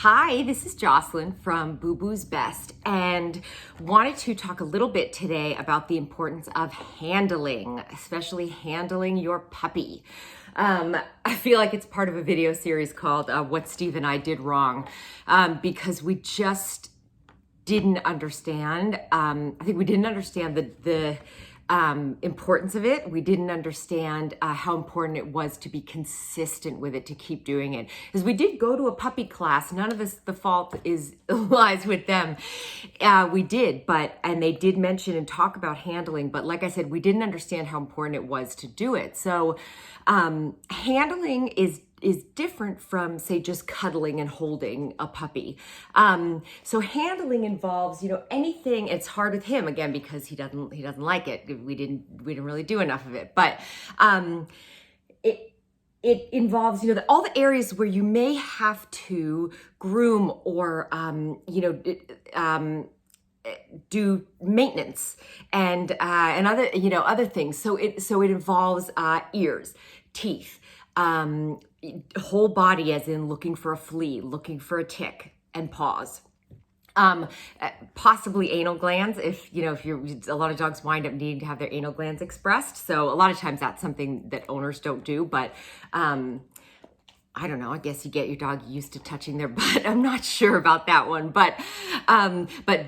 Hi, this is Jocelyn from Boo Boo's Best, and wanted to talk a little bit today about the importance of handling, especially handling your puppy. I feel like it's part of a video series called What Steve and I Did Wrong, because we just didn't understand. I think we didn't understand the importance of it. We didn't understand how important it was to be consistent with it, to keep doing it. Because we did go to a puppy class. None of this, the fault lies with them. We did, and they did mention and talk about handling. But like I said, we didn't understand how important it was to do it. So handling is different from, say, just cuddling and holding a puppy. So handling involves, anything. It's hard with him again because he doesn't like it. We didn't really do enough of it, but it involves, all the areas where you may have to groom or do maintenance and other things. So it involves ears, teeth, whole body, as in looking for a flea, looking for a tick, and paws. Possibly anal glands, if a lot of dogs wind up needing to have their anal glands expressed. So a lot of times that's something that owners don't do, but I don't know, I guess you get your dog used to touching their butt. I'm not sure about that one, but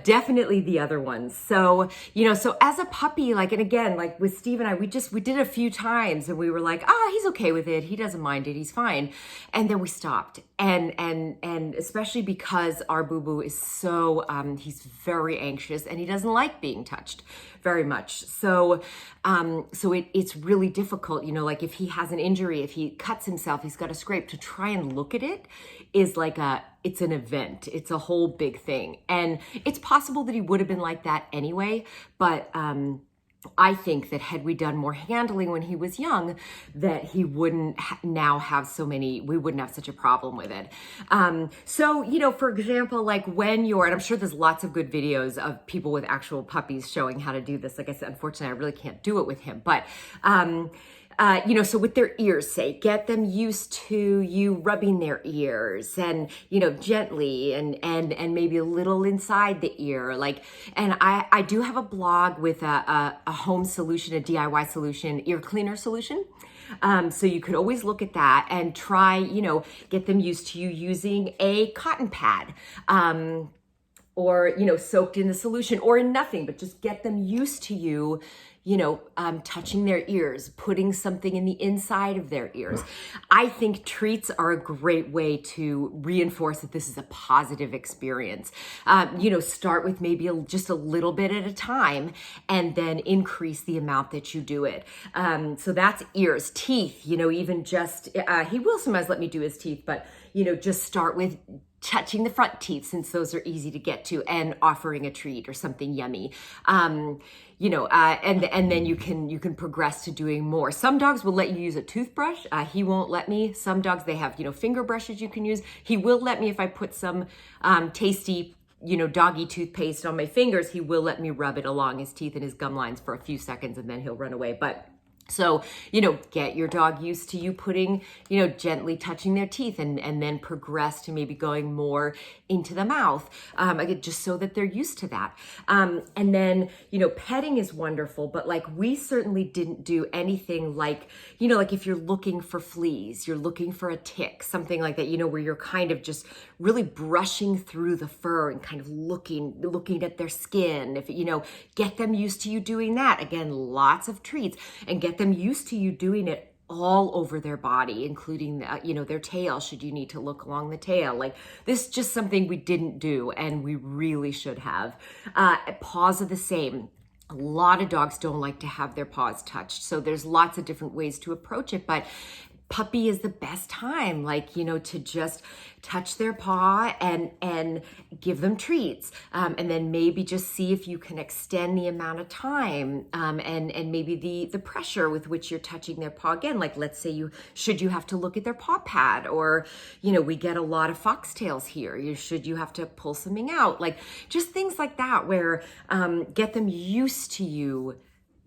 definitely the other ones. So, so as a puppy, and again, with Steve and I, we did it a few times and we were like, he's okay with it. He doesn't mind it. He's fine. And then we stopped. And especially because our Boo Boo is so, he's very anxious and he doesn't like being touched very much. So it's really difficult, if he has an injury, if he cuts himself, he's got a scrape, to try and look at it is it's an event. It's a whole big thing. And it's possible that he would have been like that anyway, but I think that had we done more handling when he was young, that he wouldn't now have we wouldn't have such a problem with it. So, for example, and I'm sure there's lots of good videos of people with actual puppies showing how to do this. Like I said, unfortunately, I really can't do it with him, but, so with their ears, say, get them used to you rubbing their ears and, gently and maybe a little inside the ear. And I do have a blog with a home solution, a DIY solution, ear cleaner solution. So you could always look at that and try, get them used to you using a cotton pad, or, soaked in the solution or in nothing, but just get them used to you, touching their ears, putting something in the inside of their ears. I think treats are a great way to reinforce that this is a positive experience. Start with maybe just a little bit at a time and then increase the amount that you do it. So that's ears. Teeth, even just, he will sometimes let me do his teeth, but, just start with touching the front teeth, since those are easy to get to, and offering a treat or something yummy. And then you can progress to doing more. Some dogs will let you use a toothbrush. He won't let me. Some dogs, they have, finger brushes you can use. He will let me if I put some tasty, doggy toothpaste on my fingers. He will let me rub it along his teeth and his gum lines for a few seconds, and then he'll run away. So, get your dog used to you putting, gently touching their teeth, and then progress to maybe going more into the mouth, again, just so that they're used to that. And then, petting is wonderful, but we certainly didn't do anything if you're looking for fleas, you're looking for a tick, something like that, where you're kind of just really brushing through the fur and kind of looking at their skin. If, get them used to you doing that. Again, lots of treats, and get them used to you doing it all over their body, including, their tail, should you need to look along the tail. This is just something we didn't do, and we really should have. Paws are the same. A lot of dogs don't like to have their paws touched. So there's lots of different ways to approach it, but puppy is the best time, to just touch their paw and give them treats. And then maybe just see if you can extend the amount of time, and maybe the pressure with which you're touching their paw. Again, let's say you have to look at their paw pad, or, we get a lot of foxtails here. You have to pull something out, just things like that, where, get them used to you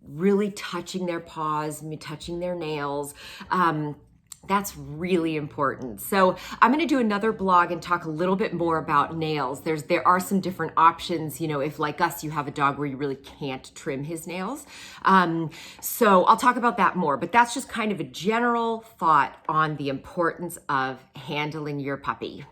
really touching their paws, touching their nails, That's really important. So I'm going to do another blog and talk a little bit more about nails. There are some different options, you know, if like us, you have a dog where you really can't trim his nails. So I'll talk about that more, but that's just kind of a general thought on the importance of handling your puppy.